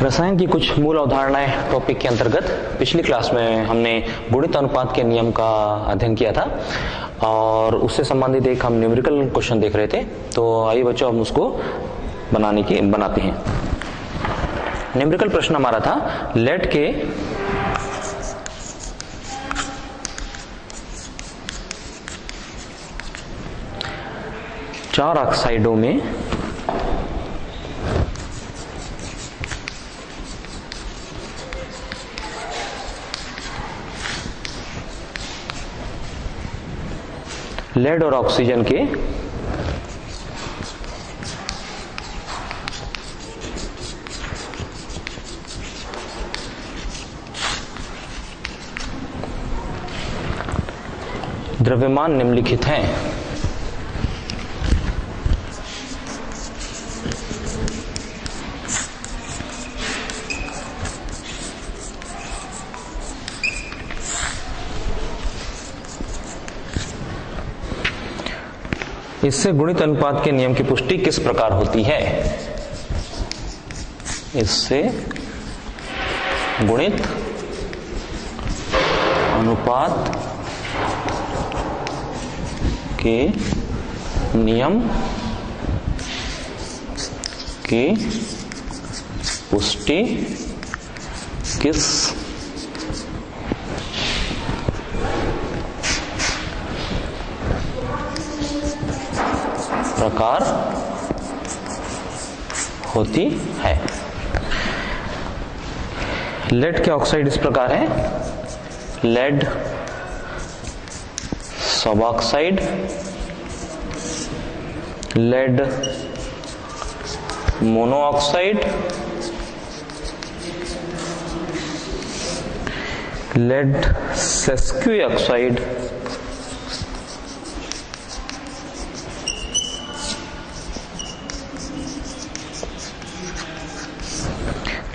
रसायन की कुछ मूल अवधारणाएं टॉपिक के अंतर्गत पिछली क्लास में हमने गुणित अनुपात के नियम का अध्ययन किया था और उससे संबंधित एक हम न्यूमेरिकल क्वेश्चन देख रहे थे। तो आइए बच्चों हम उसको बनाते हैं। न्यूमेरिकल प्रश्न हमारा था लेड के चार ऑक्साइडों में लेड और ऑक्सीजन के द्रव्यमान निम्नलिखित हैं। इससे गुणित अनुपात के नियम की पुष्टि किस प्रकार होती है? इससे गुणित अनुपात के नियम की पुष्टि किस प्रकार होती है? लेड के ऑक्साइड इस प्रकार है, lead suboxide, lead monoxide, lead sesquioxide,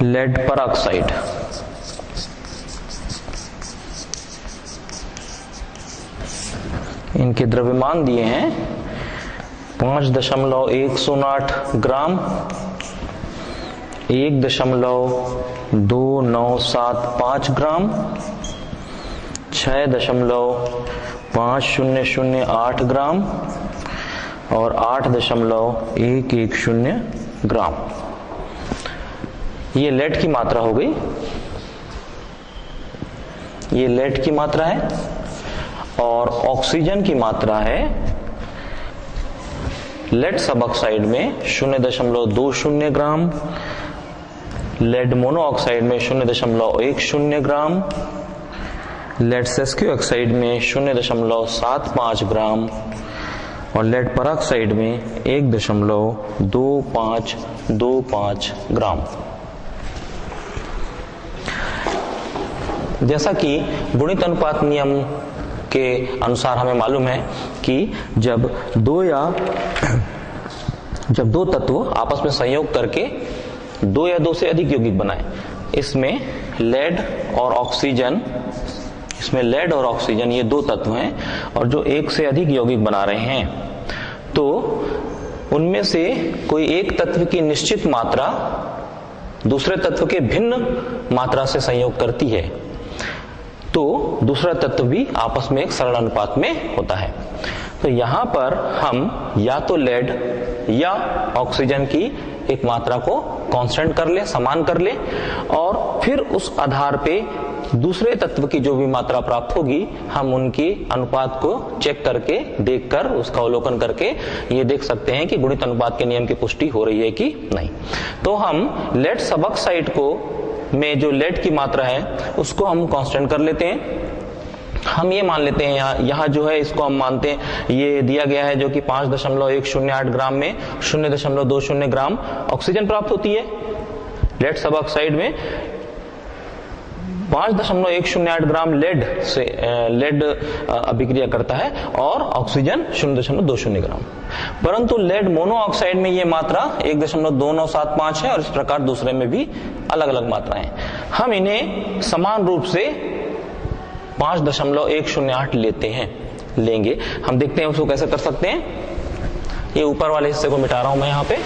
lead peroxide. इनके द्रव्यमान दिए हैं 5.108 ग्राम, 1.2975 ग्राम, 6.5008 ग्राम और 8.110 ग्राम। ये लेड की मात्रा हो गई, ये लेड की मात्रा है और ऑक्सीजन की मात्रा है लेड सब ऑक्साइड में 0.20 ग्राम, लेड मोनोऑक्साइड में 0.10 ग्राम, लेड सेस्क्यू ऑक्साइड में 0.75 ग्राम और लेड परऑक्साइड में 1.2525 ग्राम। जैसा कि गुणित अनुपात नियम के अनुसार हमें मालूम है कि जब दो तत्व आपस में संयोग करके दो या दो से अधिक यौगिक बनाए, इसमें लेड और ऑक्सीजन ये दो तत्व हैं और जो एक से अधिक यौगिक बना रहे हैं, तो उनमें से कोई एक तत्व की निश्चित मात्रा दूसरे तत्व के भिन्न मात्रा से संयोग करती है, तो दूसरा तत्व भी आपस में एक सरल अनुपात में होता है। तो यहां पर हम या तो लेड या ऑक्सीजन की एक मात्रा को कांस्टेंट कर ले, समान कर ले और फिर उस आधार पे दूसरे तत्व की जो भी मात्रा प्राप्त होगी हम उनकी अनुपात को चेक करके, देखकर, उसका अवलोकन करके ये देख सकते हैं कि गुणित अनुपात के नियम की पुष्टि हो रही है कि नहीं। तो हम लेड सब ऑक्साइड को में जो लेड की मात्रा है उसको हम कांस्टेंट कर लेते हैं। हम ये मान लेते हैं यहाँ जो है इसको हम मानते हैं ये दिया गया है जो कि 5.108 ग्राम में 0.20 ग्राम ऑक्सीजन प्राप्त होती है। लेड सब ऑक्साइड में 5.108 ग्राम लेड अभिक्रिया करता है और ऑक्सीजन 0.20 ग्राम। परंतु लेड मोनोऑक्साइड में ये मात्रा 1.2975 है और इस प्रकार दूसरे में भी अलग अलग मात्राएं हैं। हम इन्हें समान रूप से 5.108 लेंगे। हम देखते हैं उसको कैसे कर सकते हैं। ये ऊपर वाले हिस्से को मिटा रहा हूं मैं यहाँ पे।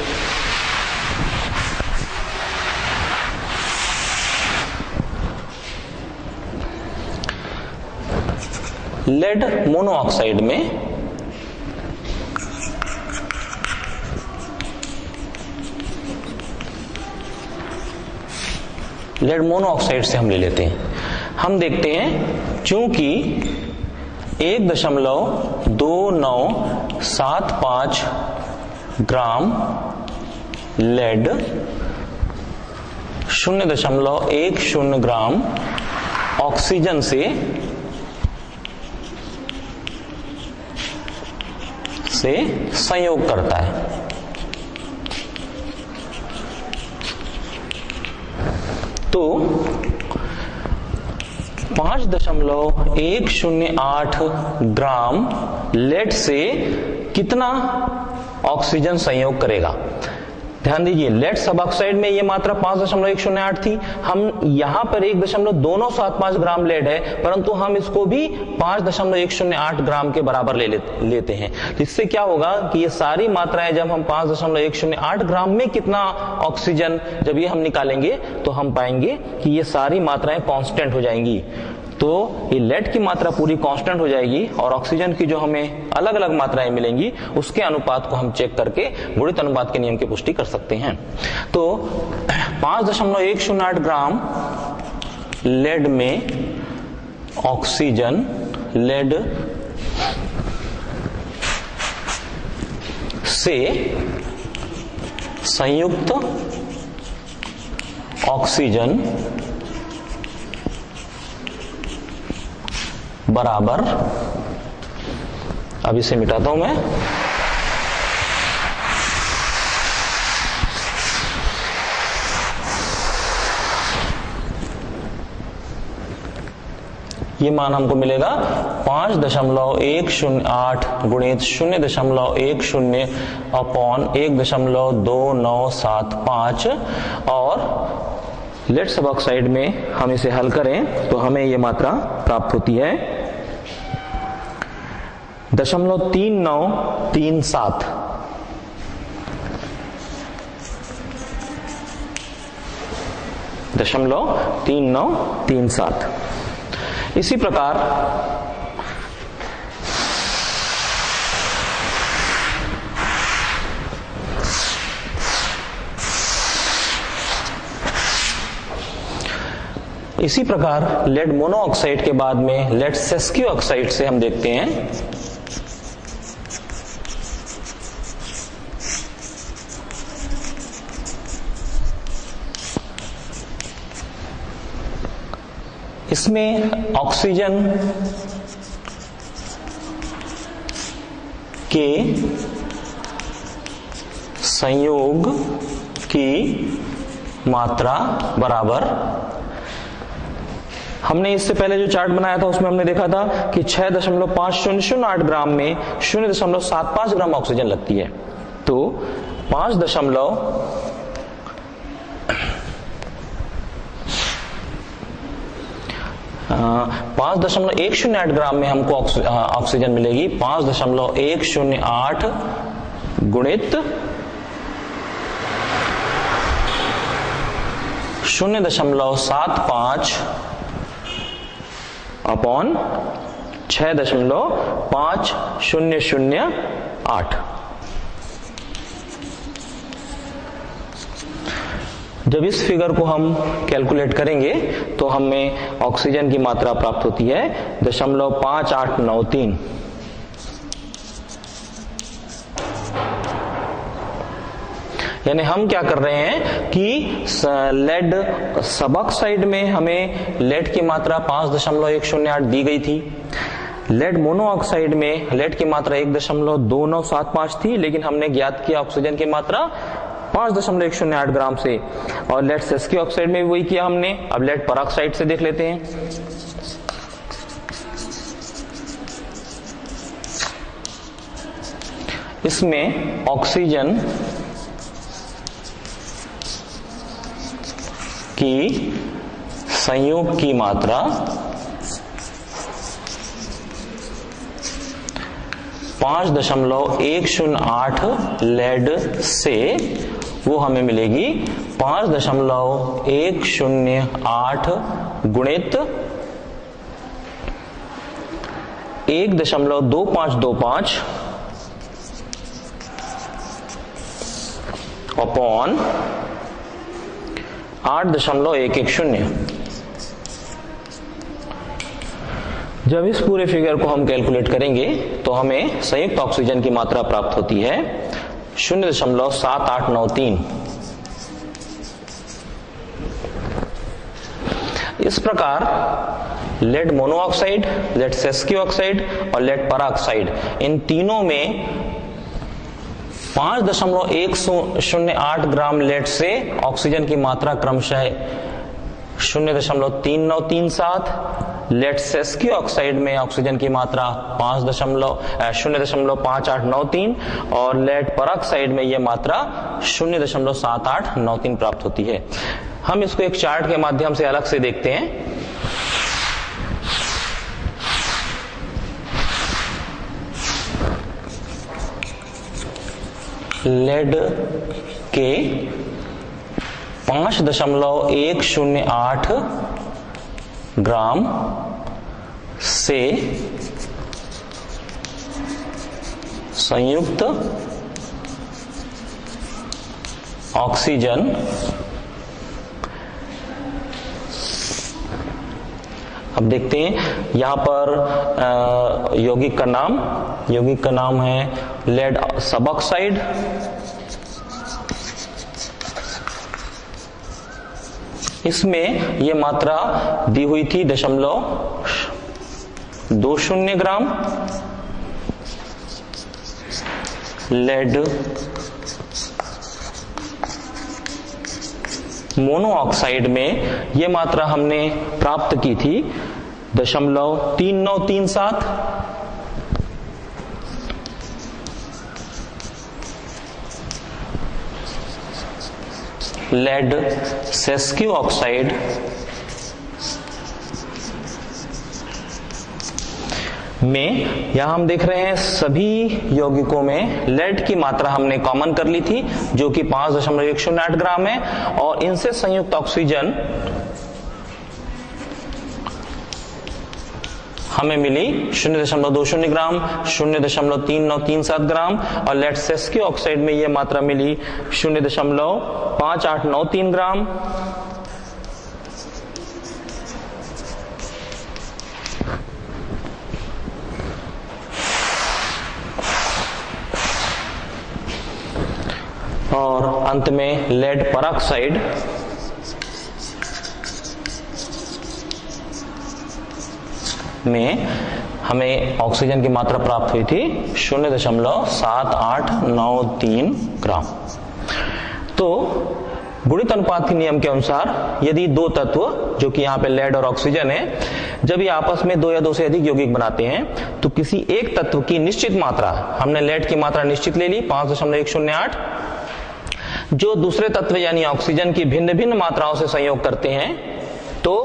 लेड मोनोऑक्साइड में लेड मोनोऑक्साइड से हम ले लेते हैं। हम देखते हैं चूंकि 1.2975 ग्राम लेड 0.10 ग्राम ऑक्सीजन से संयोग करता है। तो 5.108 ग्राम लेड से कितना ऑक्सीजन संयोग करेगा? ध्यान दीजिए, लेड सब ऑक्साइड में ये मात्रा 5.108 थी। हम यहां पर 1.2975 ग्राम लेड है, परंतु हम इसको भी 5.108 ग्राम के बराबर लेते हैं। इससे क्या होगा कि ये सारी मात्राएं जब हम 5.108 ग्राम में कितना ऑक्सीजन जब ये हम निकालेंगे तो हम पाएंगे कि ये सारी मात्राएं कांस्टेंट हो जाएंगी। तो ये लेड की मात्रा पूरी कांस्टेंट हो जाएगी और ऑक्सीजन की जो हमें अलग अलग मात्राएं मिलेंगी उसके अनुपात को हम चेक करके गुणित अनुपात के नियम की पुष्टि कर सकते हैं। तो 5.108 ग्राम लेड में ऑक्सीजन लेड से संयुक्त ऑक्सीजन बराबर, अब इसे मिटाता हूं मैं, ये मान हमको मिलेगा 5.108 गुणित 0.10 अपॉन 1.2975 और लेड सब ऑक्साइड में हम इसे हल करें तो हमें ये मात्रा प्राप्त होती है 0.3937। दशमलव 3937। इसी प्रकार लेड मोनोऑक्साइड के बाद में लेड सेस्कियो ऑक्साइड से हम देखते हैं। इसमें ऑक्सीजन के संयोग की मात्रा बराबर, हमने इससे पहले जो चार्ट बनाया था उसमें हमने देखा था कि 6.5008 ग्राम में 0.75 ग्राम ऑक्सीजन लगती है। तो 5.108 ग्राम में हमको ऑक्सीजन मिलेगी 5.108 गुणित 0.75 अपॉन 6.5008। जब इस फिगर को हम कैलकुलेट करेंगे तो हमें ऑक्सीजन की मात्रा प्राप्त होती है 0.5893। यानी हम क्या कर रहे हैं कि लेड सबऑक्साइड में हमें लेड की मात्रा 5.108 दी गई थी। लेड मोनोऑक्साइड में लेड की मात्रा 1.2975 थी, लेकिन हमने ज्ञात किया ऑक्सीजन की मात्रा 5.108 ग्राम से। और लेड सेस्कियो ऑक्साइड में भी वही किया हमने। अब लेड परऑक्साइड से देख लेते हैं। इसमें ऑक्सीजन की संयोग की मात्रा 5.108 लेड से वो हमें मिलेगी 5.108 गुणित 1.2525 अपॉन 8.110। जब इस पूरे फिगर को हम कैलकुलेट करेंगे तो हमें संयुक्त ऑक्सीजन की मात्रा प्राप्त होती है 0.7893। इस प्रकार लेड मोनोऑक्साइड, लेड सेस्की ऑक्साइड और लेड पराऑक्साइड, इन तीनों में 5.108 ग्राम लेड से ऑक्सीजन की मात्रा क्रमशः 0.3937, लेड सेस्की ऑक्साइड में ऑक्सीजन की मात्रा 0.5893 और लेड पराऑक्साइड में यह मात्रा 0.7893 प्राप्त होती है। हम इसको एक चार्ट के माध्यम से अलग से देखते हैं। लेड के 5.108 ग्राम से संयुक्त ऑक्सीजन अब देखते हैं यहां पर यौगिक का नाम है लेड सब ऑक्साइड। इसमें ये मात्रा दी हुई थी 0.20 ग्राम। लेड मोनोऑक्साइड में ये मात्रा हमने प्राप्त की थी 0.3937। लेड सेस्की ऑक्साइड में यहां हम देख रहे हैं सभी यौगिकों में लेड की मात्रा हमने कॉमन कर ली थी जो कि 5.108 ग्राम है और इनसे संयुक्त ऑक्सीजन हमें मिली 0.20 ग्राम, 0.3937 ग्राम और लेड सेस्की ऑक्साइड में यह मात्रा मिली 0.5893 ग्राम। और अंत में लेड पराऑक्साइड में हमें ऑक्सीजन की मात्रा प्राप्त हुई थी 0.7893 ग्राम। तो गुणित अनुपात के नियम के अनुसार यदि दो तत्व जो कि यहाँ पे लेड और ऑक्सीजन है, जब ये आपस में दो या दो से अधिक यौगिक बनाते हैं तो किसी एक तत्व की निश्चित मात्रा, हमने लेड की मात्रा निश्चित ले ली 5.108, जो दूसरे तत्व यानी ऑक्सीजन की भिन्न भिन्न मात्राओं से संयोग करते हैं तो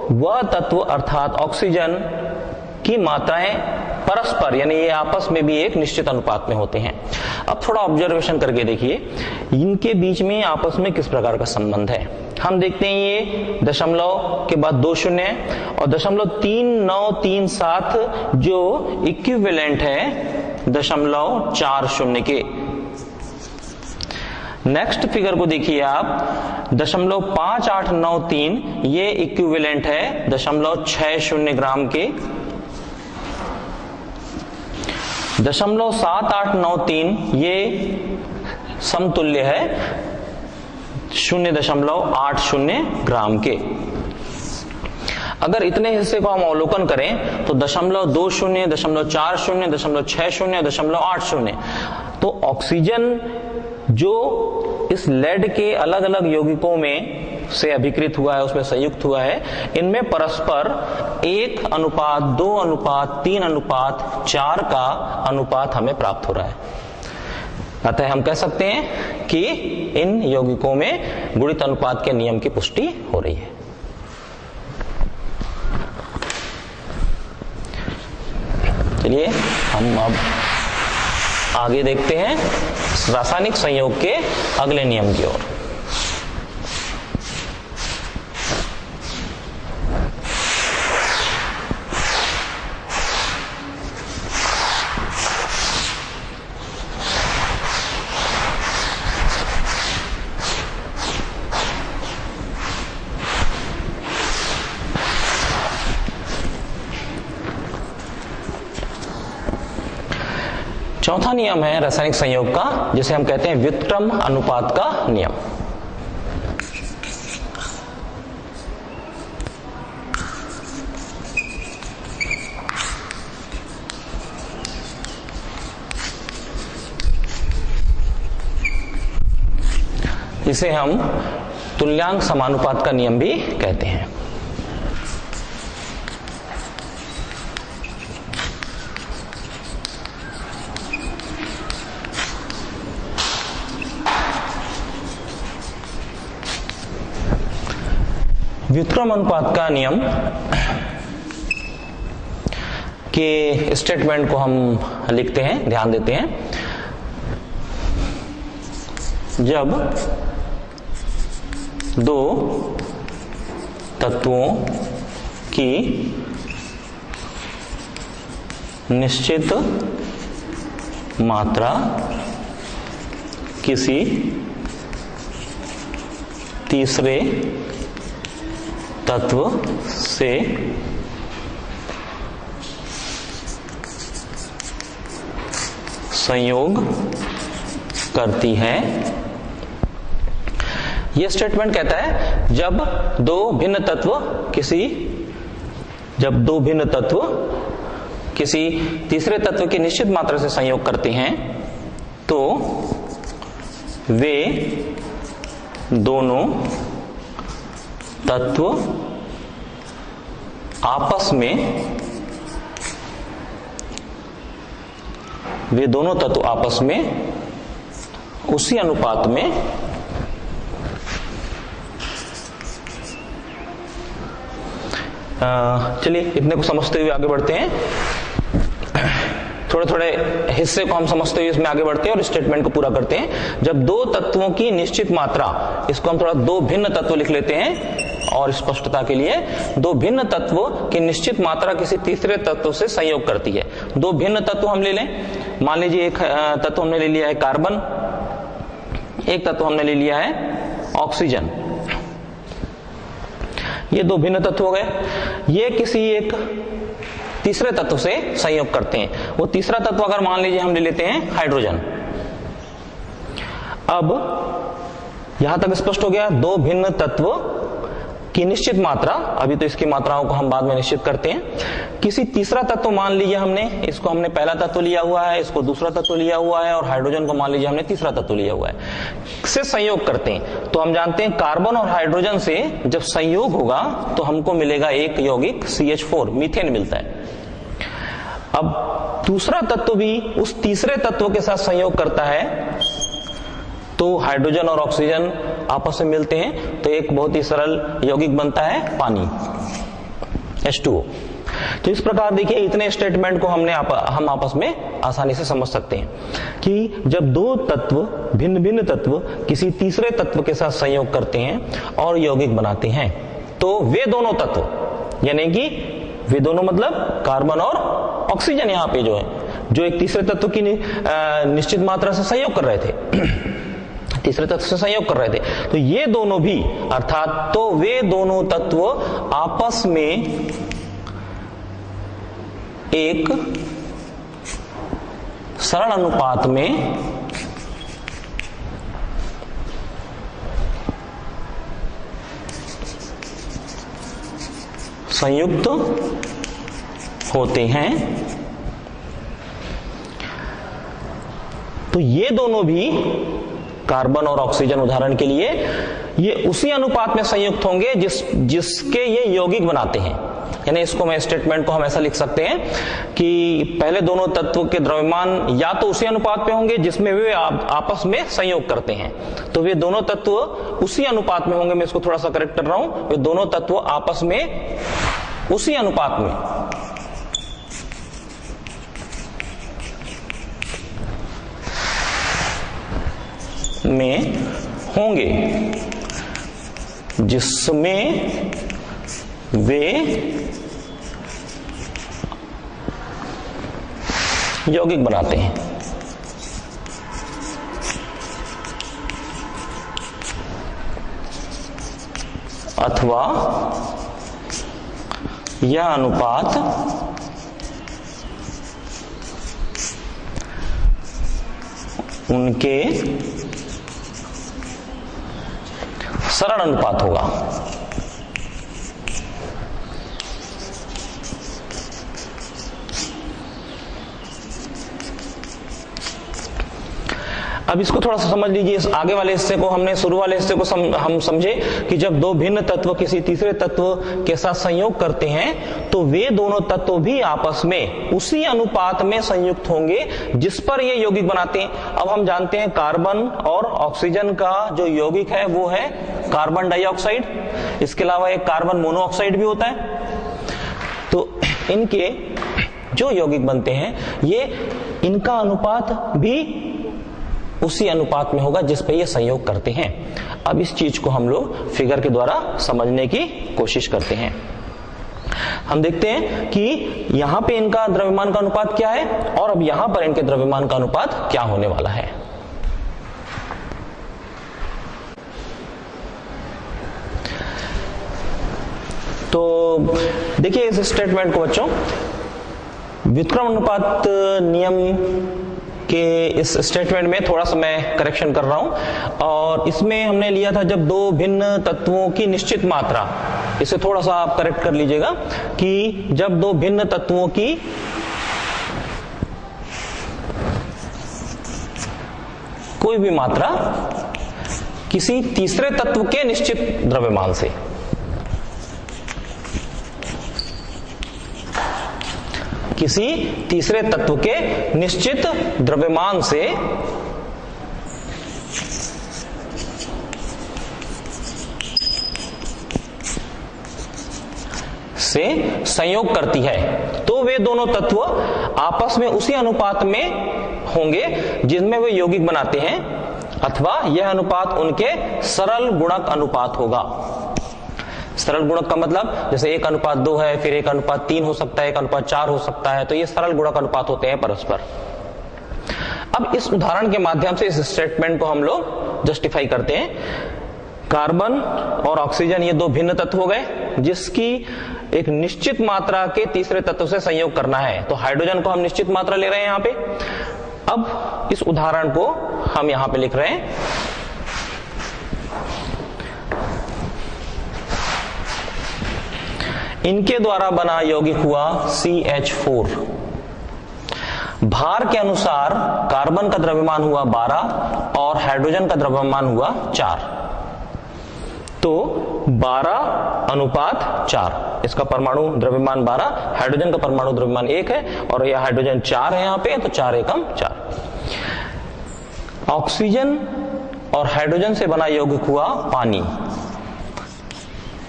वह तत्व अर्थात ऑक्सीजन की मात्राएं परस्पर यानी ये आपस में भी एक निश्चित अनुपात में होते हैं। अब थोड़ा ऑब्जर्वेशन करके देखिए इनके बीच में आपस में किस प्रकार का संबंध है। हम देखते हैं ये दशमलव के बाद 2 शून्य और 0.3937 जो इक्विवेलेंट है 0.40 के। नेक्स्ट फिगर को देखिए आप 0.5893 ये इक्विवेलेंट है 0.60 ग्राम के। 0.7893 ये समतुल्य है 0.80 ग्राम के। अगर इतने हिस्से को हम अवलोकन करें तो 0.20, 0.40, 0.60, 0.80 तो ऑक्सीजन जो इस लेड के अलग अलग यौगिकों में से अभिकृत हुआ है, उसमें संयुक्त हुआ है, इनमें परस्पर 1:2:3:4 का अनुपात हमें प्राप्त हो रहा है। अतः हम कह सकते हैं कि इन यौगिकों में गुणित अनुपात के नियम की पुष्टि हो रही है। चलिए हम अब आगे देखते हैं रासायनिक संयोग के अगले नियम की ओर। चौथा नियम है रासायनिक संयोग का, जिसे हम कहते हैं व्युत्क्रम अनुपात का नियम। इसे हम तुल्यांक समानुपात का नियम भी कहते हैं। व्युत्क्रम अनुपात का नियम के स्टेटमेंट को हम लिखते हैं, ध्यान देते हैं। जब दो तत्वों की निश्चित मात्रा किसी तीसरे तत्व से संयोग करती है, यह स्टेटमेंट कहता है जब दो भिन्न तत्व किसी तीसरे तत्व की निश्चित मात्रा से संयोग करते हैं तो वे दोनों तत्व आपस में उसी अनुपात में चलिए इतने को समझते हुए आगे बढ़ते हैं। थोड़े थोड़े हिस्से को हम समझते हुए इसमें आगे बढ़ते हैं और स्टेटमेंट को पूरा करते हैं। जब दो तत्वों की निश्चित मात्रा, इसको हम थोड़ा दो भिन्न तत्व लिख लेते हैं और स्पष्टता के लिए, दो भिन्न तत्वों की निश्चित मात्रा किसी तीसरे तत्व से संयोग करती है। दो भिन्न तत्व हम ले लें, मान लीजिए एक तत्व हमने ले लिया है कार्बन, एक तत्व हमने ले लिया है ऑक्सीजन। ये दो भिन्न तत्व हो गए, ये किसी एक तीसरे तत्व से संयोग करते हैं। वो तीसरा तत्व अगर मान लीजिए हम ले लेते हैं हाइड्रोजन। अब यहां तक स्पष्ट हो गया, दो भिन्न तत्व की निश्चित मात्रा, अभी तो इसकी मात्राओं को हम बाद में निश्चित करते हैं। किसी तीसरा तत्व मान लीजिए हमने, इसको हमने पहला तत्व लिया हुआ है, इसको दूसरा तत्व लिया हुआ है और हाइड्रोजन को मान लीजिए हमने तीसरा तत्व लिया हुआ है, से संयोग करते हैं। तो हम जानते हैं कार्बन और हाइड्रोजन से जब संयोग होगा तो हमको मिलेगा एक यौगिक CH4, मीथेन मिलता है। अब दूसरा तत्व भी उस तीसरे तत्व के साथ संयोग करता है तो हाइड्रोजन और ऑक्सीजन आपस में मिलते हैं तो एक बहुत ही सरल यौगिक बनता है पानी, H2O। तो इस प्रकार देखिए इतने स्टेटमेंट को हम आपस में आसानी से समझ सकते हैं कि जब दो तत्व, भिन्न भिन्न तत्व किसी तीसरे तत्व के साथ संयोग करते हैं और यौगिक बनाते हैं तो वे दोनों तत्व, यानी कि वे दोनों मतलब कार्बन और ऑक्सीजन, यहाँ पे जो एक तीसरे तत्व की निश्चित मात्रा से संयोग कर रहे थे, तीसरे तत्व से संयोग कर रहे थे, तो ये दोनों भी, अर्थात तो वे दोनों तत्व आपस में एक सरल अनुपात में संयुक्त होते हैं। तो ये दोनों भी, कार्बन और ऑक्सीजन उदाहरण के लिए, ये उसी अनुपात में संयुक्त होंगे जिसके ये यौगिक बनाते हैं। यानी इसको मैं स्टेटमेंट को हम ऐसा लिख सकते हैं कि पहले दोनों तत्व के द्रव्यमान या तो उसी अनुपात पे होंगे जिसमें वे आपस में संयोग करते हैं, तो वे दोनों तत्व उसी अनुपात में होंगे। मैं इसको थोड़ा सा करेक्ट कर रहा हूं, वे दोनों तत्व आपस में उसी अनुपात में होंगे जिसमें वे यौगिक बनाते हैं। अथवा यह अनुपात उनके सरल अनुपात होगा। अब इसको थोड़ा सा समझ लीजिए। इस आगे वाले हिस्से को हमने, शुरू वाले हिस्से को हम समझे कि जब दो भिन्न तत्व किसी तीसरे तत्व के साथ संयोग करते हैं तो वे दोनों तत्व भी आपस में उसी अनुपात में संयुक्त होंगे जिस पर ये यौगिक बनाते हैं। अब हम जानते हैं कार्बन और ऑक्सीजन का जो यौगिक है वो है कार्बन डाइऑक्साइड। इसके अलावा एक कार्बन मोनोऑक्साइड भी होता है। तो इनके जो यौगिक बनते हैं ये इनका अनुपात भी उसी अनुपात में होगा जिस पे ये संयोग करते हैं। अब इस चीज को हम लोग फिगर के द्वारा समझने की कोशिश करते हैं। हम देखते हैं कि यहां पे इनका द्रव्यमान का अनुपात क्या है और अब यहां पर इनके द्रव्यमान का अनुपात क्या होने वाला है। तो देखिए इस स्टेटमेंट को बच्चों, व्युत्क्रम अनुपात नियम के इस स्टेटमेंट में थोड़ा सा मैं करेक्शन कर रहा हूं। और इसमें हमने लिया था जब दो भिन्न तत्वों की निश्चित मात्रा, इसे थोड़ा सा आप करेक्ट कर लीजिएगा कि जब दो भिन्न तत्वों की कोई भी मात्रा किसी तीसरे तत्व के निश्चित द्रव्यमान से, किसी तीसरे तत्व के निश्चित द्रव्यमान से संयोग करती है तो वे दोनों तत्व आपस में उसी अनुपात में होंगे जिनमें वे यौगिक बनाते हैं, अथवा यह अनुपात उनके सरल गुणक अनुपात होगा। सरल गुणक का मतलब जैसे 1:2 है, फिर 1:3 हो सकता है, 1:4 हो सकता है, तो ये सरल गुणक अनुपात होते हैं परस्पर। अब इस उदाहरण के माध्यम से इस स्टेटमेंट को हम लोग जस्टिफाई करते हैं। कार्बन और ऑक्सीजन ये दो भिन्न तत्व हो गए जिसकी एक निश्चित मात्रा के तीसरे तत्व से संयोग करना है। तो हाइड्रोजन को हम निश्चित मात्रा ले रहे हैं यहां पे। अब इस उदाहरण को हम यहां पे लिख रहे हैं, इनके द्वारा बना यौगिक हुआ CH4। भार के अनुसार कार्बन का द्रव्यमान हुआ 12 और हाइड्रोजन का द्रव्यमान हुआ 4। तो 12:4, इसका परमाणु द्रव्यमान 12, हाइड्रोजन का परमाणु द्रव्यमान 1 है और यह हाइड्रोजन 4 है यहां पे, तो 4×1=4। ऑक्सीजन और हाइड्रोजन से बना यौगिक हुआ पानी।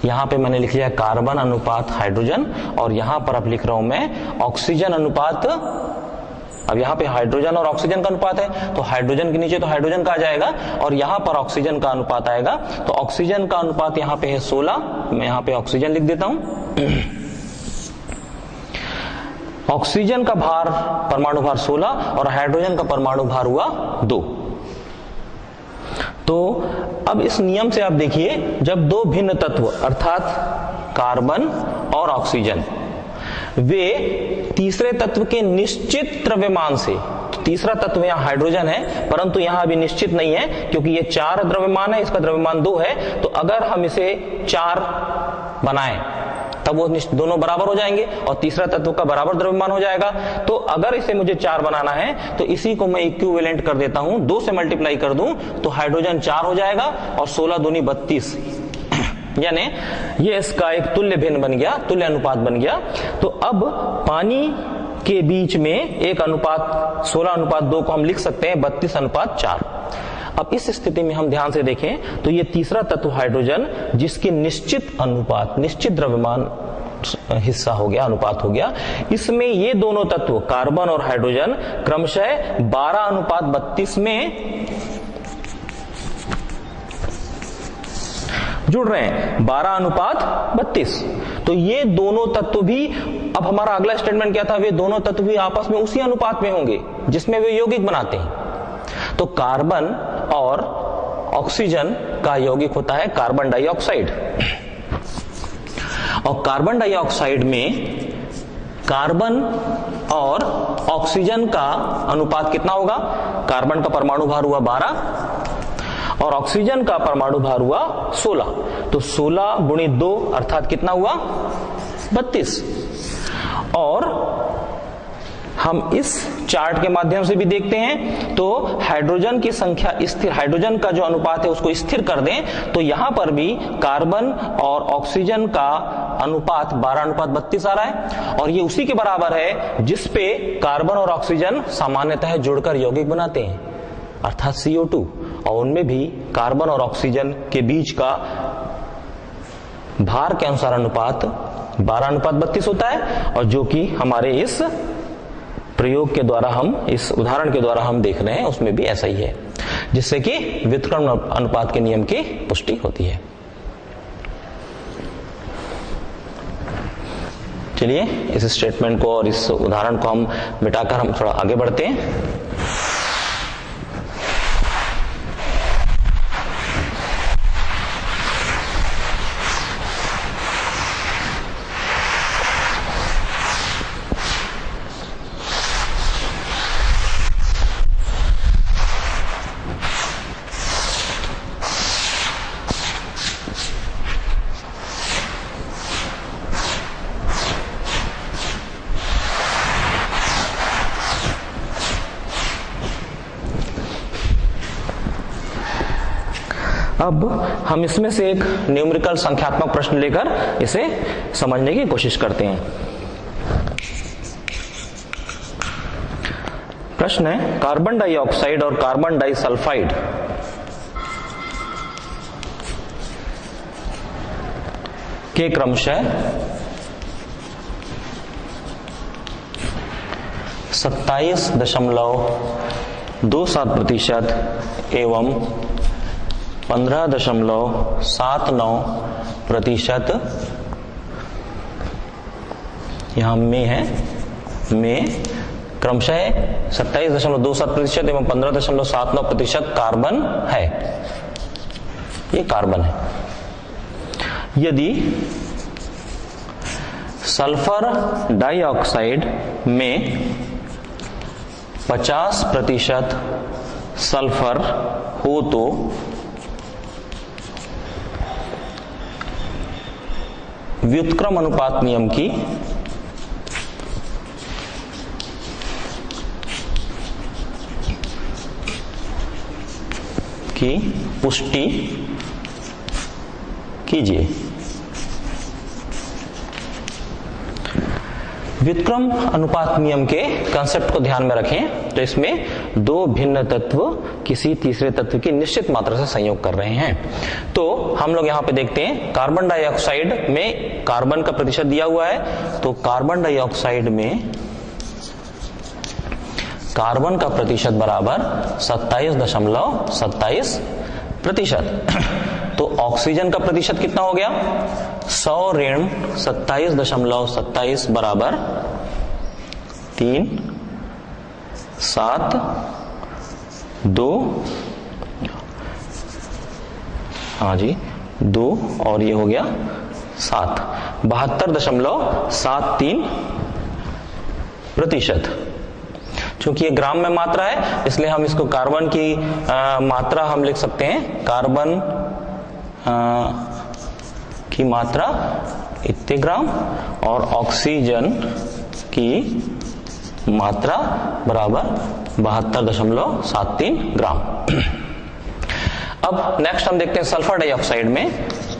यहां पे मैंने लिख लिया कार्बन अनुपात हाइड्रोजन और यहां पर अब लिख रहा हूं मैं ऑक्सीजन अनुपात। अब यहाँ पे हाइड्रोजन और ऑक्सीजन का अनुपात है तो हाइड्रोजन के नीचे तो हाइड्रोजन का आ जाएगा और यहाँ पर ऑक्सीजन का अनुपात आएगा। तो ऑक्सीजन का अनुपात यहाँ पे है 16, मैं यहाँ पे ऑक्सीजन लिख देता हूं। ऑक्सीजन का भार, परमाणु भार 16 और हाइड्रोजन का परमाणु भार हुआ 2। तो अब इस नियम से आप देखिए, जब दो भिन्न तत्व अर्थात कार्बन और ऑक्सीजन वे तीसरे तत्व के निश्चित द्रव्यमान से, तो तीसरा तत्व यहाँ हाइड्रोजन है परंतु यहाँ अभी निश्चित नहीं है क्योंकि ये 4 द्रव्यमान है, इसका द्रव्यमान 2 है। तो अगर हम इसे 4 बनाएं तब वो दोनों बराबर हो जाएंगे और तीसरा तत्व का बराबर द्रव्यमान हो जाएगा। तो अगर इसे मुझे 4 बनाना है तो इसी को मैं इक्विवेलेंट कर देता हूं, 2 से मल्टीप्लाई कर दूं तो हाइड्रोजन 4 हो जाएगा और 16 दूनी 32, यानी ये इसका एक तुल्य भिन्न बन गया, तुल्य अनुपात बन गया। तो अब पानी के बीच में एक अनुपात 16:2 को हम लिख सकते हैं 32:4। अब इस स्थिति में हम ध्यान से देखें तो ये तीसरा तत्व हाइड्रोजन जिसकी निश्चित अनुपात, निश्चित द्रव्यमान हिस्सा हो गया, अनुपात हो गया, इसमें ये दोनों तत्व कार्बन और हाइड्रोजन क्रमशः 12:32 में जुड़ रहे हैं, 12:32। तो ये दोनों तत्व भी, अब हमारा अगला स्टेटमेंट क्या था, वे दोनों तत्व भी आपस में उसी अनुपात में होंगे जिसमें वे यौगिक बनाते हैं। तो कार्बन और ऑक्सीजन का यौगिक होता है कार्बन डाइऑक्साइड और कार्बन डाइऑक्साइड में कार्बन और ऑक्सीजन का अनुपात कितना होगा? कार्बन का परमाणु भार हुआ 12 और ऑक्सीजन का परमाणु भार हुआ 16, तो 16 गुणित 2 अर्थात कितना हुआ? 32। और हम इस चार्ट के माध्यम से भी देखते हैं, तो हाइड्रोजन की संख्या स्थिर, हाइड्रोजन का जो अनुपात है उसको स्थिर कर दें तो यहां पर भी कार्बन और ऑक्सीजन का अनुपात 12:32 आ रहा है और ये उसी के बराबर है जिस पे कार्बन और ऑक्सीजन सामान्यतः जुड़कर यौगिक बनाते हैं अर्थात CO2, और उनमें भी कार्बन और ऑक्सीजन के बीच का भार के अनुसार अनुपात 12:32 होता है और जो कि हमारे इस प्रयोग के द्वारा हम, इस उदाहरण के द्वारा हम देख रहे हैं उसमें भी ऐसा ही है, जिससे कि व्युत्क्रमण अनुपात के नियम की पुष्टि होती है। चलिए इस स्टेटमेंट को और इस उदाहरण को हम मिटाकर हम थोड़ा आगे बढ़ते हैं। अब हम इसमें से एक न्यूमेरिकल संख्यात्मक प्रश्न लेकर इसे समझने की कोशिश करते हैं। प्रश्न है, कार्बन डाइऑक्साइड और कार्बन डाइसल्फाइड के क्रमशः 27.27% एवं 15.79% यहां में है, में क्रमशः 27.27% एवं 15.79% कार्बन है, ये कार्बन है। यदि सल्फर डाइऑक्साइड में 50% सल्फर हो तो व्युत्क्रम अनुपात नियम की पुष्टि कीजिए। व्युत्क्रम अनुपात नियम के कंसेप्ट को ध्यान में रखें तो इसमें दो भिन्न तत्व किसी तीसरे तत्व की निश्चित मात्रा से संयोग कर रहे हैं। तो हम लोग यहां पे देखते हैं, कार्बन डाइऑक्साइड में कार्बन का प्रतिशत दिया हुआ है, तो कार्बन डाइऑक्साइड में कार्बन का प्रतिशत बराबर 27.27%। तो ऑक्सीजन का प्रतिशत कितना हो गया? 100 ऋण 27.27 बराबर 3, 7, 2, हाँ जी 2 और ये हो गया 7, 72.73%। चूंकि ये ग्राम में मात्रा है इसलिए हम इसको कार्बन की मात्रा हम लिख सकते हैं, कार्बन की मात्रा इतने ग्राम और ऑक्सीजन की मात्रा बराबर 72.73 ग्राम। अब नेक्स्ट हम देखते हैं सल्फर डाइऑक्साइड में।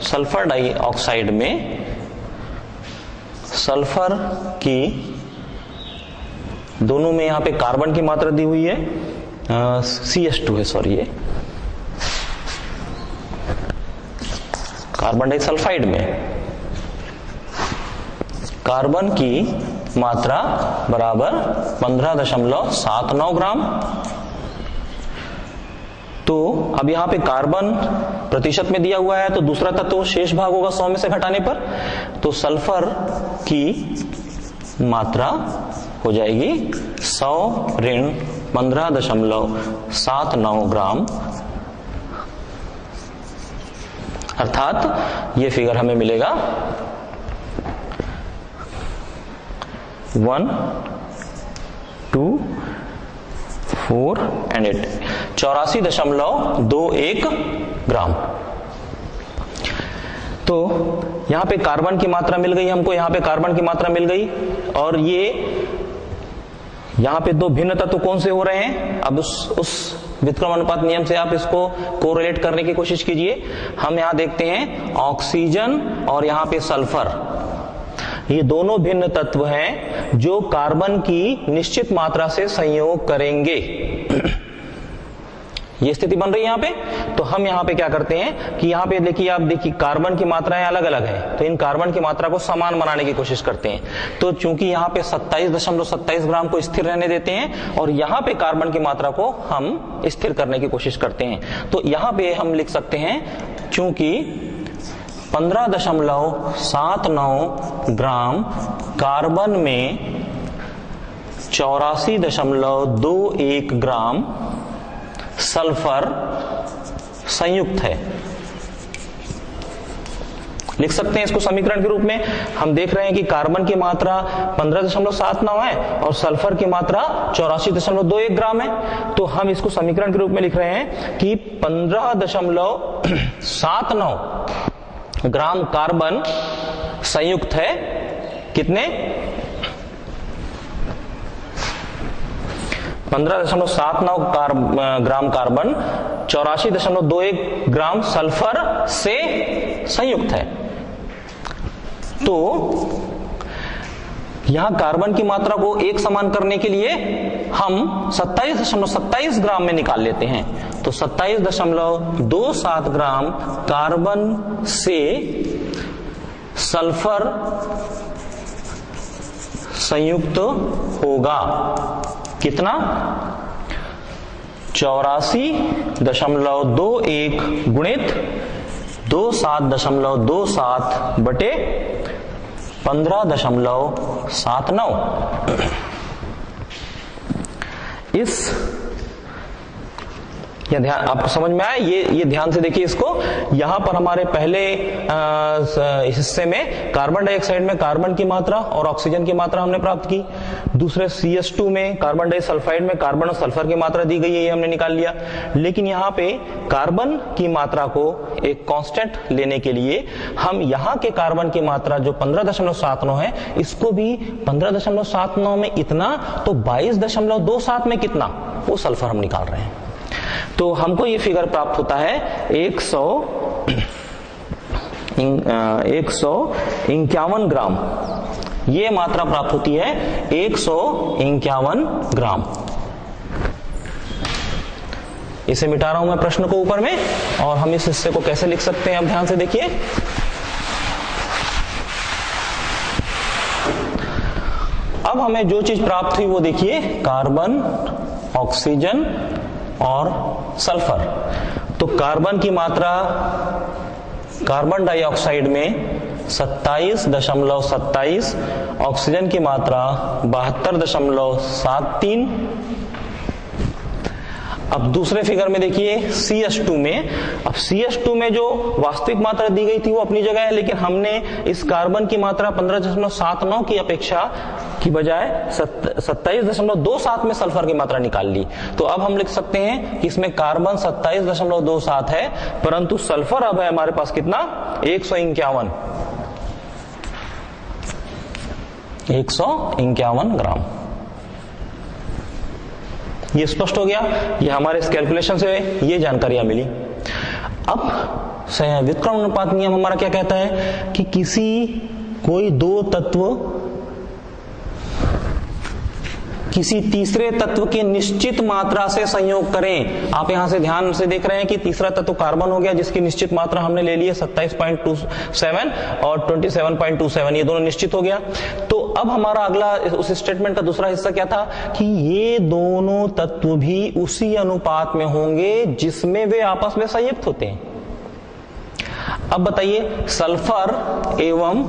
सल्फर डाइऑक्साइड में सल्फर की दोनों में यहां पे कार्बन की मात्रा दी हुई है, CH2 है, सॉरी ये कार्बन डाइसल्फाइड में कार्बन की मात्रा बराबर 15.79 ग्राम। तो अब यहां पे कार्बन प्रतिशत में दिया हुआ है तो दूसरा तत्व शेष भाग होगा 100 में से घटाने पर, तो सल्फर की मात्रा हो जाएगी 100 ऋण 15.79 ग्राम, अर्थात ये फिगर हमें मिलेगा 4 and 8, 84.21 ग्राम। तो यहां पे कार्बन की मात्रा मिल गई हमको, यहां पे कार्बन की मात्रा मिल गई, और ये यहां पे दो भिन्न तत्व कौन से हो रहे हैं? अब उस व्युत्क्रम अनुपात नियम से आप इसको कोरिलेट करने की कोशिश कीजिए। हम यहां देखते हैं ऑक्सीजन और यहां पे सल्फर, ये दोनों भिन्न तत्व हैं जो कार्बन की निश्चित मात्रा से संयोग करेंगे। ये स्थिति बन रही है यहां पे। तो हम यहां पे क्या करते हैं कि यहां पे देखिए, आप देखिए कार्बन की मात्राएं अलग अलग है, तो इन कार्बन की मात्रा को समान बनाने की कोशिश करते हैं। तो चूंकि यहां पे 27.27 ग्राम को स्थिर रहने देते हैं और यहां पे कार्बन की मात्रा को हम स्थिर करने की कोशिश करते हैं, तो यहां पे हम लिख सकते हैं चूंकि 15.79 ग्राम कार्बन में 84.21 ग्राम सल्फर संयुक्त है। लिख सकते हैं इसको समीकरण के रूप में। हम देख रहे हैं कि कार्बन की मात्रा 15.79 है और सल्फर की मात्रा 84.21 ग्राम है। तो हम इसको समीकरण के रूप में लिख रहे हैं कि 15.79 ग्राम कार्बन संयुक्त है कितने? 15.79 ग्राम कार्बन 84.21 ग्राम सल्फर से संयुक्त है। तो यहां कार्बन की मात्रा को एक समान करने के लिए हम 27.27 ग्राम में निकाल लेते हैं। तो 27.27 ग्राम कार्बन से सल्फर संयुक्त होगा कितना? 84.21 गुणित 27.27 बटे 15.79। इस या ध्यान आपको समझ में आया? ये ध्यान से देखिए इसको। यहां पर हमारे पहले हिस्से में कार्बन डाइऑक्साइड में कार्बन की मात्रा और ऑक्सीजन की मात्रा हमने प्राप्त की। दूसरे CH2 में कार्बन डाइसल्फाइड में कार्बन और सल्फर की मात्रा दी गई है, ये हमने निकाल लिया। लेकिन यहाँ पे कार्बन की मात्रा को एक कांस्टेंट लेने के लिए हम यहाँ के कार्बन की मात्रा जो 15.79 है, इसको भी 15.79 में इतना, तो 22.27 में कितना, वो सल्फर हम निकाल रहे हैं। तो हमको ये फिगर प्राप्त होता है 151 ग्राम। ये मात्रा प्राप्त होती है 151 ग्राम। इसे मिटा रहा हूं मैं प्रश्न को ऊपर में, और हम इस हिस्से को कैसे लिख सकते हैं अब ध्यान से देखिए। अब हमें जो चीज प्राप्त हुई वो देखिए, कार्बन, ऑक्सीजन और सल्फर। तो कार्बन की मात्रा कार्बन डाइऑक्साइड में 27.27, ऑक्सीजन की मात्रा 72.73। अब दूसरे फिगर में देखिए CH2 में, अब CH2 में जो वास्तविक मात्रा दी गई थी वो अपनी जगह है, लेकिन हमने इस कार्बन की मात्रा 15.79 की अपेक्षा की बजाय 27.27 में सल्फर की मात्रा निकाल ली। तो अब हम लिख सकते हैं कि इसमें कार्बन 27.27 है, परंतु सल्फर अब है हमारे पास कितना? 151 ग्राम। ये स्पष्ट हो गया। ये हमारे इस कैलकुलेशन से ये जानकारियां मिली। अब व्युत्क्रम अनुपात नियम हमारा क्या कहता है कि कोई दो तत्व किसी तीसरे तत्व की निश्चित मात्रा से संयोग करें। आप यहां से ध्यान से देख रहे हैं कि तीसरा तत्व कार्बन हो गया, जिसकी निश्चित मात्रा हमने ले ली है 27.27 और 27.27, ये दोनों निश्चित हो गया। तो अब हमारा अगला उस स्टेटमेंट का दूसरा हिस्सा क्या था कि ये दोनों तत्व भी उसी अनुपात में होंगे जिसमें वे आपस में संयुक्त होते हैं। अब बताइए, सल्फर एवं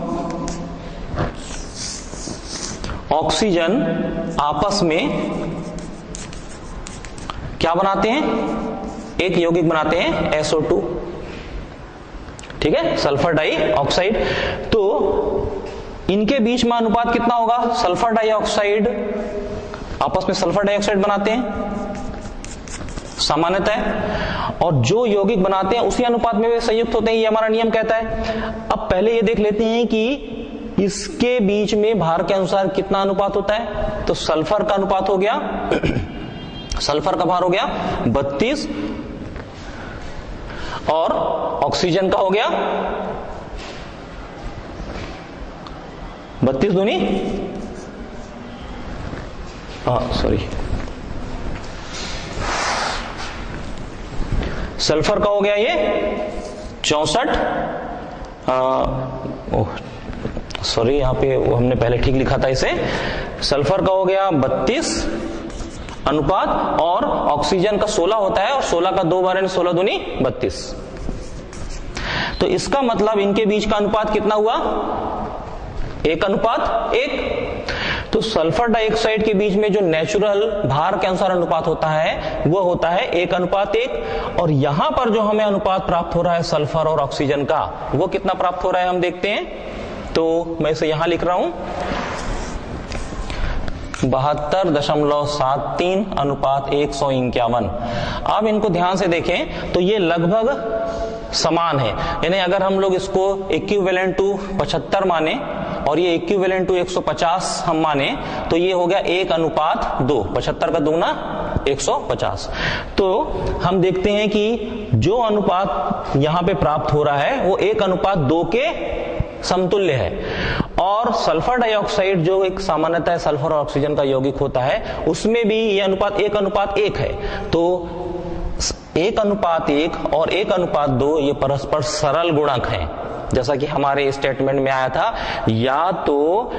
ऑक्सीजन आपस में क्या बनाते हैं? एक यौगिक बनाते हैं SO2, ठीक है, सल्फर डाइऑक्साइड। तो इनके बीच में अनुपात कितना होगा? सल्फर डाइऑक्साइड आपस में सल्फर डाइऑक्साइड बनाते हैं, सामान्यतः, और जो यौगिक बनाते हैं उसी अनुपात में वे संयुक्त होते हैं, ये हमारा नियम कहता है। अब पहले ये देख लेते हैं कि इसके बीच में भार के अनुसार कितना अनुपात होता है। तो सल्फर का अनुपात हो गया, सल्फर का भार हो गया 32 और ऑक्सीजन का हो गया 32 दूनी, सॉरी, सल्फर का हो गया ये 64, सॉरी यहां पे हमने पहले ठीक लिखा था इसे, सल्फर का हो गया 32 अनुपात, और ऑक्सीजन का 16 होता है, और 16 का 2 बार 16 दूनी 32। तो इसका मतलब इनके बीच का अनुपात कितना हुआ, 1:1। तो सल्फर डाइऑक्साइड के बीच में जो नेचुरल भार के अनुसार अनुपात होता है वो होता है 1:1, और यहां पर जो हमें अनुपात प्राप्त हो रहा है सल्फर और ऑक्सीजन का, वो कितना प्राप्त हो रहा है हम देखते हैं। तो मैं इसे यहां लिख रहा हूं 72.73:151। अब इनको ध्यान से देखें तो ये लगभग समान है, यानी अगर हम लोग इसको इक्विवेलेंट टू 75 माने और ये इक्विवेलेंट टू 150 हम माने, तो ये हो गया 1:2, 75 का दूना 150। तो हम देखते हैं कि जो अनुपात यहां पे प्राप्त हो रहा है वो 1:2 के समतुल्य है। और सल्फर डाइऑक्साइड जो एक सामान्यतः सल्फर और ऑक्सीजन का यौगिक होता है, उसमें भी ये अनुपात 1:1 है। तो 1:1 और 1:2 ये परस्पर सरल गुणक हैं, जैसा कि हमारे स्टेटमेंट में आया था। या तो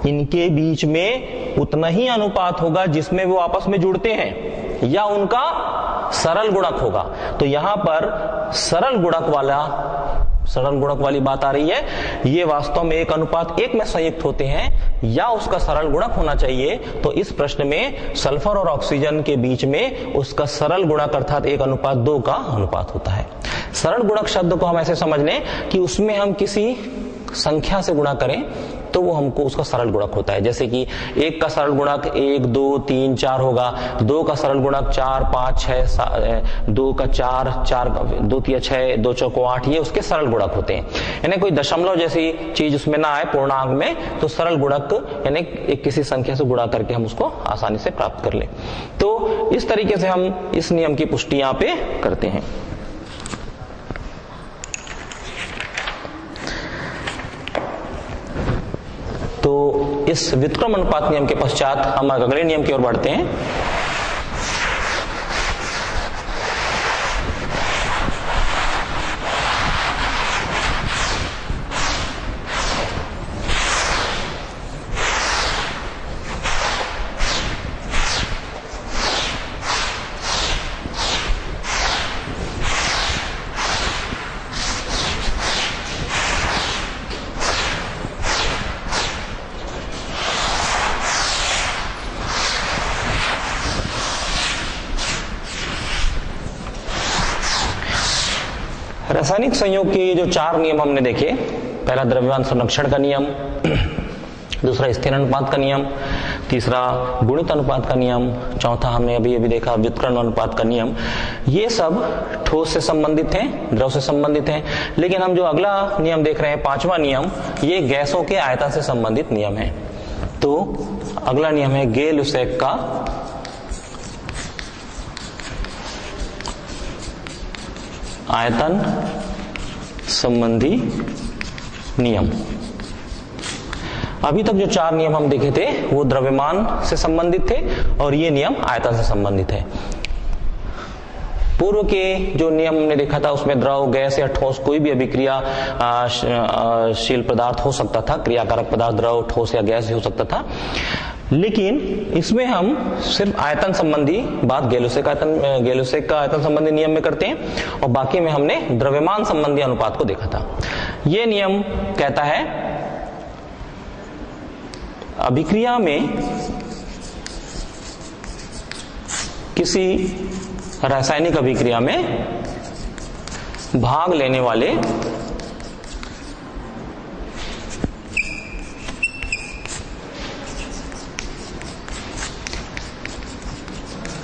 इनके बीच में उतना ही अनुपात होगा जिसमें वो आपस में जुड़ते हैं, या उनका सरल गुणक होगा। तो यहां पर सरल गुणक वाली बात आ रही है, ये वास्तव में 1:1 में संयुक्त होते हैं, या उसका सरल गुणक होना चाहिए। तो इस प्रश्न में सल्फर और ऑक्सीजन के बीच में उसका सरल गुणक अर्थात 1:2 का अनुपात होता है। सरल गुणक शब्द को हम ऐसे समझ लें कि उसमें हम किसी संख्या से गुणा करें तो वो हमको उसका सरल गुणक होता है। जैसे कि 1 का सरल गुणक 1, 2, 3, 4 होगा, 2 का सरल गुणक 4, 5, 6, 2 का 4, 2 3 6, 2 चौको 8, ये उसके सरल गुणक होते हैं। यानी कोई दशमलव जैसी चीज उसमें ना आए पूर्णांक में, तो सरल गुणक यानी एक किसी संख्या से गुणा करके हम उसको आसानी से प्राप्त कर लें। तो इस तरीके से हम इस नियम की पुष्टि यहाँ पे करते हैं। तो इस व्युत्क्रम अनुपात नियम के पश्चात हम अगले नियम की ओर बढ़ते हैं। रासायनिक संयोग के जो 4 नियम हमने देखे, पहला द्रव्यमान संरक्षण का नियम, दूसरा स्थिर अनुपात का नियम, तीसरा गुणित अनुपात का नियम, चौथा हमने अभी देखा व्युत्क्रम अनुपात का नियम। ये सब ठोस से संबंधित हैं, द्रव से संबंधित हैं। लेकिन हम जो अगला नियम देख रहे हैं, 5वां नियम, ये गैसों के आयतन से संबंधित नियम है। तो अगला नियम है गे-लुसैक का आयतन संबंधी नियम। अभी तक जो 4 नियम हम देखे थे वो द्रव्यमान से संबंधित थे और ये नियम आयतन से संबंधित है। पूर्व के जो नियम हमने देखा था उसमें द्रव, गैस या ठोस कोई भी अभिक्रियाशील पदार्थ हो सकता था, क्रियाकारक पदार्थ द्रव, ठोस या गैस हो सकता था। लेकिन इसमें हम सिर्फ आयतन संबंधी बात गे-लुसैक का आयतन संबंधी नियम में करते हैं, और बाकी में हमने द्रव्यमान संबंधी अनुपात को देखा था। यह नियम कहता है अभिक्रिया में किसी रासायनिक अभिक्रिया में भाग लेने वाले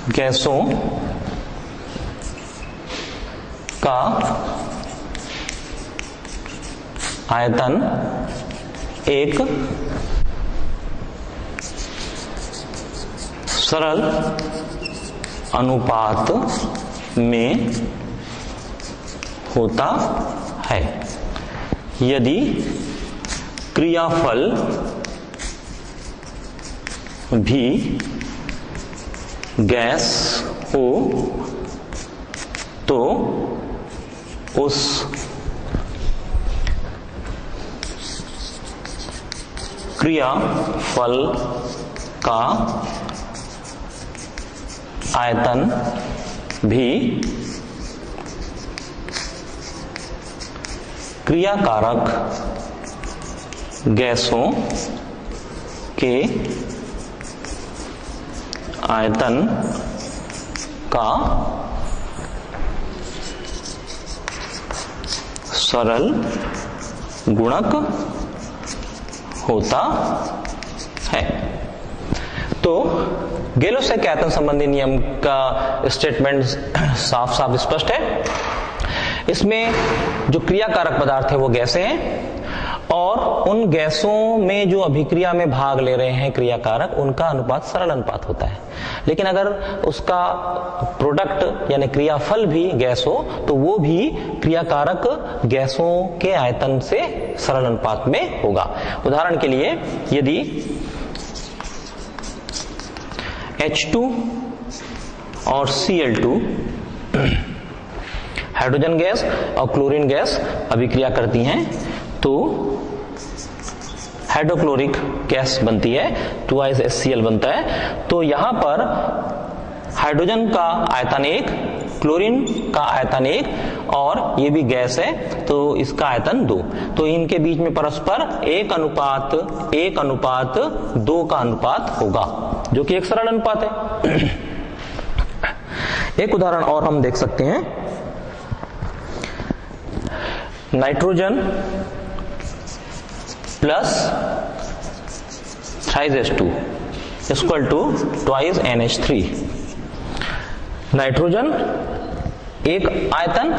गैसों का आयतन एक सरल अनुपात में होता है यदि क्रियाफल भी गैस हो तो उस क्रियाफल का आयतन भी क्रियाकारक गैसों के आयतन का सरल गुणक होता है। तो गेलो-सेक आयतन संबंधी नियम का स्टेटमेंट साफ साफ स्पष्ट है। इसमें जो क्रियाकारक पदार्थ है वो गैसें हैं और उन गैसों में जो अभिक्रिया में भाग ले रहे हैं क्रियाकारक, उनका अनुपात सरल अनुपात होता है। लेकिन अगर उसका प्रोडक्ट यानी क्रियाफल भी गैस हो तो वो भी क्रियाकारक गैसों के आयतन से सरल अनुपात में होगा। उदाहरण के लिए यदि H2 और Cl2 हाइड्रोजन गैस और क्लोरीन गैस अभिक्रिया करती हैं तो हाइड्रोक्लोरिक गैस बनती है, 2HCl बनता है। तो यहां पर हाइड्रोजन का आयतन 1, क्लोरीन का आयतन 1 और ये भी गैस है तो इसका आयतन 2। तो इनके बीच में परस्पर 1:2 का अनुपात होगा, जो कि एक सरल अनुपात है। एक उदाहरण और हम देख सकते हैं, nitrogen plus H2 equal to 2 NH3। Nitrogen एक आयतन,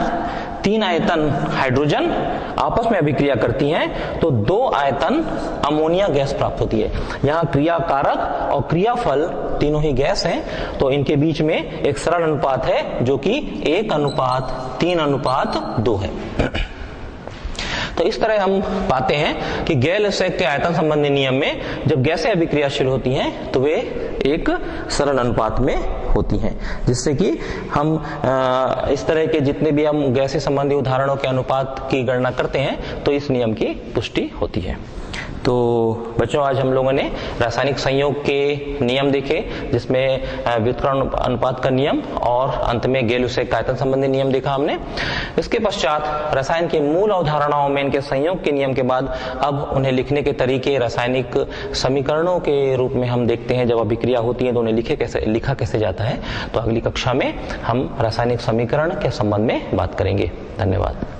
3 आयतन हाइड्रोजन आपस में अभिक्रिया करती हैं तो 2 आयतन अमोनिया गैस प्राप्त होती है। यहाँ क्रियाकारक और क्रियाफल तीनों ही गैस हैं तो इनके बीच में एक सरल अनुपात है जो कि 1:3:2 है। तो इस तरह हम पाते हैं कि गेल-सेक के आयतन संबंधी नियम में जब गैसें अभिक्रियाशील होती हैं तो वे एक सरल अनुपात में होती हैं, जिससे कि हम इस तरह के जितने भी हम गैसें संबंधी उदाहरणों के अनुपात की गणना करते हैं तो इस नियम की पुष्टि होती है। तो बच्चों, आज हम लोगों ने रासायनिक संयोग के नियम देखे, जिसमें व्युत्क्रमण अनुपात का नियम और अंत में गेल-सेक आयतन संबंधी नियम देखा हमने। इसके पश्चात रसायन की मूल अवधारणाओं में इनके संयोग के नियम के बाद अब उन्हें लिखने के तरीके रासायनिक समीकरणों के रूप में हम देखते हैं। जब अभिक्रिया होती है तो उन्हें लिखा कैसे जाता है। तो अगली कक्षा में हम रासायनिक समीकरण के संबंध में बात करेंगे। धन्यवाद।